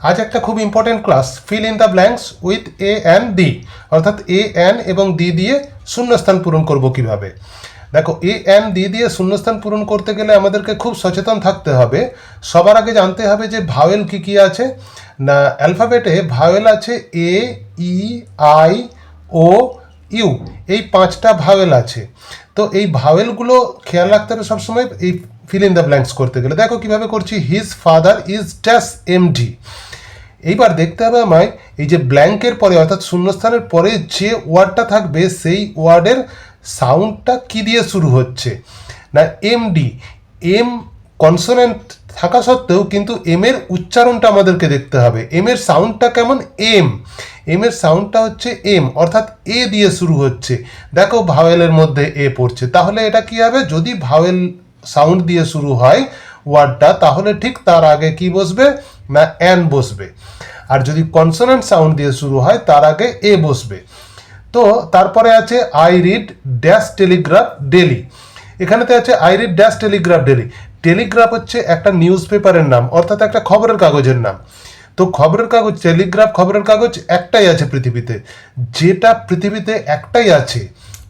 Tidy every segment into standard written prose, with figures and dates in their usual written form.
আজ একটা খুব important class, fill in the blanks with a and D, অর্থাৎ এ অ্যান এবং ডি দিয়ে শূন্যস্থান পূরণ করব কিভাবে। দেখো, এ অ্যান ডি দিয়ে শূন্যস্থান পূরণ করতে গেলে আমাদেরকে খুব সচেতন থাকতে হবে। সবার আগে জানতে হবে যে ভাওয়েল কী কী আছে। না, অ্যালফাবেটে ভাওয়েল আছে এ, ই, আই, ও, ইউ, এই 5টা ভাওয়েল আছে। তো এই ভাওয়েলগুলো খেয়াল রাখতে হবে সবসময় এই ফিল ইন দ্য ব্ল্যাঙ্কস করতে গেলে। দেখো কিভাবে করছি, his father is dash MD. এইবার দেখতে হবে আমায় এই যে ব্ল্যাঙ্কের পরে অর্থাৎ শূন্যস্থানের পরে যে ওয়ার্ডটা থাকবে সেই ওয়ার্ডের সাউন্ডটা কি দিয়ে শুরু হচ্ছে। না, এমডি, এম কনসোনেন্ট থাকা সত্ত্বেও কিন্তু এম এর উচ্চারণটা আমাদেরকে দেখতে হবে। এম এর সাউন্ডটা কেমন, এম এর সাউন্ডটা হচ্ছে এম, অর্থাৎ এ দিয়ে শুরু হচ্ছে। দেখো ভাওয়েলের মধ্যে এ পড়ছে, তাহলে এটা কি হবে, যদি ভাওয়েল সাউন্ড দিয়ে শুরু হয় ওয়ার্ডটা, তাহলে ঠিক তার আগে কি বসবে, না অ্যান বসবে। আর যদি কনসোনেন্ট সাউন্ড দিয়ে শুরু হয় তার আগে এ বসবে। তো তারপরে আছে I read dash Telegraph daily. এখানেতে আছে I read dash Telegraph daily. Telegraph হচ্ছে একটা নিউজ পেপারের নাম, অর্থাৎ একটা খবরের কাগজের নাম। তো খবরের কাগজ, টেলিগ্রাফ খবরের কাগজ একটাই আছে পৃথিবীতে। যেটা পৃথিবীতে একটাই আছে,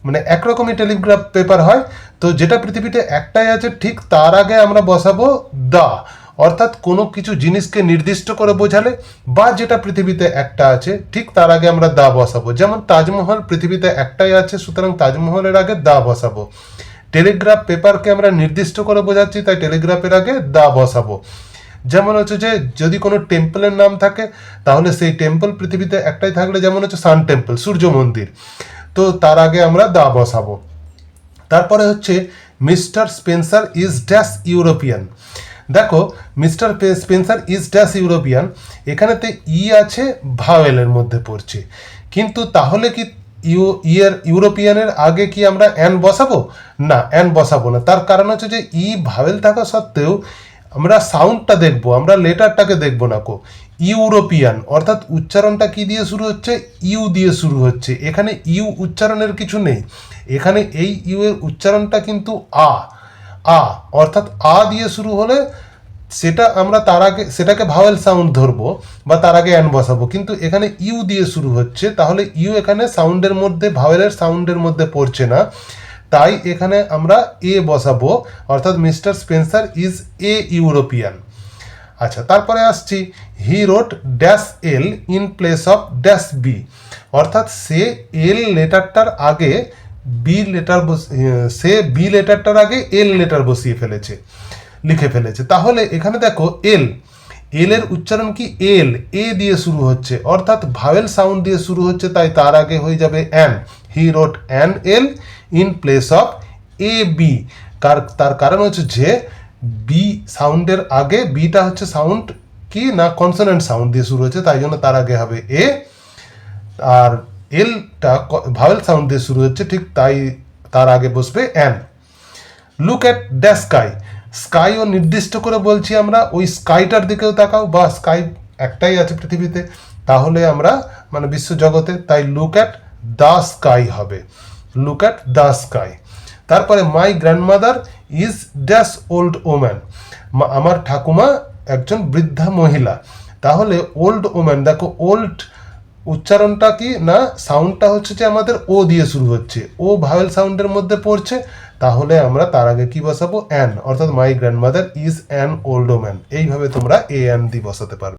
মানে একরকমই টেলিগ্রাফ পেপার হয়। তো যেটা পৃথিবীতে একটাই আছে ঠিক তার আগে আমরা বসাবো দা, অর্থাৎ কোনো কিছু জিনিসকে নির্দিষ্ট করে বোঝালে বা যেটা পৃথিবীতে একটা আছে ঠিক তার আগে আমরা দা বসাবো। যেমন তাজমহল পৃথিবীতে একটাই আছে, সুতরাং তাজমহলের আগে দা বসাবো। টেলিগ্রাফ পেপারকে আমরা নির্দিষ্ট করে বোঝাচ্ছি, তাই টেলিগ্রাফের আগে দা বসাবো। যেমন হচ্ছে যে যদি কোনো টেম্পলের নাম থাকে তাহলে সেই টেম্পল পৃথিবীতে একটাই থাকলে, যেমন হচ্ছে সান টেম্পল, সূর্য মন্দির, তো তার আগে আমরা দা বসাবো। তারপরে হচ্ছে mister Spencer is dash European. দেখো, mister Spencer is dash European, এখানেতে ই আছে, ভাওয়েলের মধ্যে পড়ছে, কিন্তু তাহলে কি ইউরোপিয়ানের আগে কি আমরা অ্যান বসাবো? না, অ্যান বসাবো না। তার কারণ হচ্ছে যে ই ভাওয়েল থাকা সত্ত্বেও আমরা সাউন্ডটা দেখবো, আমরা লেটারটাকে দেখবো না কো। ইউরোপিয়ান অর্থাৎ উচ্চারণটা কি দিয়ে শুরু হচ্ছে, ইউ দিয়ে শুরু হচ্ছে। এখানে ইউ উচ্চারণের কিছু নেই, এখানে এই ইউ এর উচ্চারণটা কিন্তু আ, অর্থাৎ আ দিয়ে শুরু হলে সেটা আমরা তার আগে সেটাকে ভাওয়েল সাউন্ড ধরবো বা তার আগে অ্যান বসাবো, কিন্তু এখানে ইউ দিয়ে শুরু হচ্ছে, তাহলে ইউ এখানে সাউন্ডের মধ্যে, ভাওয়েলের সাউন্ডের মধ্যে পড়ছে না, তাই এখানে আমরা এ বসাবো, অর্থাৎ mister Spencer is a European. আচ্ছা, তারপরে আসছি he wrote dash L in place of dash B, অর্থাৎ সে এল লেটারটার আগে বি লেটার সে বি লেটারটার আগে এল লেটার বসিয়ে ফেলেছে, লিখে ফেলেছে। তাহলে এখানে দেখো এল এর উচ্চারণ কি, এল এ দিয়ে শুরু হচ্ছে, অর্থাৎ ভাওয়েল সাউন্ড দিয়ে শুরু হচ্ছে, তাই তার আগে হয়ে যাবে an. He wrote an L in place of a B. তার কারণ হচ্ছে যে বি সাউন্ডের আগে, বিটা হচ্ছে সাউন্ড কি না কনসোনেন্ট সাউন্ড দিয়ে শুরু হচ্ছে, তাই জন্য তার আগে হবে এ, আর এলটা ভাওয়েল সাউন্ড দিয়ে শুরু হচ্ছে, ঠিক তাই তার আগে বসবে an. Look at the sky, স্কাইও নির্দিষ্ট করে বলছি আমরা, ওই স্কাইটার দিকেও তাকাও, বা স্কাই একটাই আছে পৃথিবীতে, তাহলে আমরা মানে বিশ্বজগতে, তাই লুক অ্যাট দ্য স্কাই হবে, লুক অ্যাট দ্য স্কাই। তারপরে my grandmother is dash old woman, আমার ঠাকুমা একজন বৃদ্ধা মহিলা। তাহলে ওল্ড ওম্যান, দেখো ওল্ড উচ্চারণটা কি না, সাউন্ডটা হচ্ছে যে আমাদের ও দিয়ে শুরু হচ্ছে, ও ভাওয়েল সাউন্ডের মধ্যে পড়ছে, তাহলে আমরা তার আগে কি বসাবো, অ্যান, অর্থাৎ my grandmother is an old woman. এইভাবে তোমরা এ অ্যান দি বসাতে পারবে।